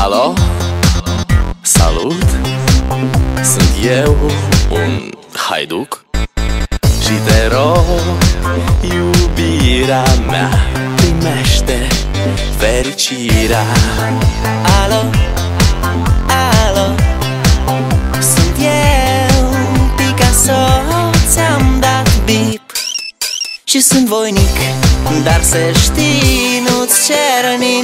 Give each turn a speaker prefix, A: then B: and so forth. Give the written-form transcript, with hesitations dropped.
A: Alo? Salut! Sunt eu, un haiduc, și te rog, iubirea mea, primește fericirea.
B: Alo, alo, sunt eu, Picasso, ți-am dat bip și sunt voinic, dar să știi, nu-ți cer nimic.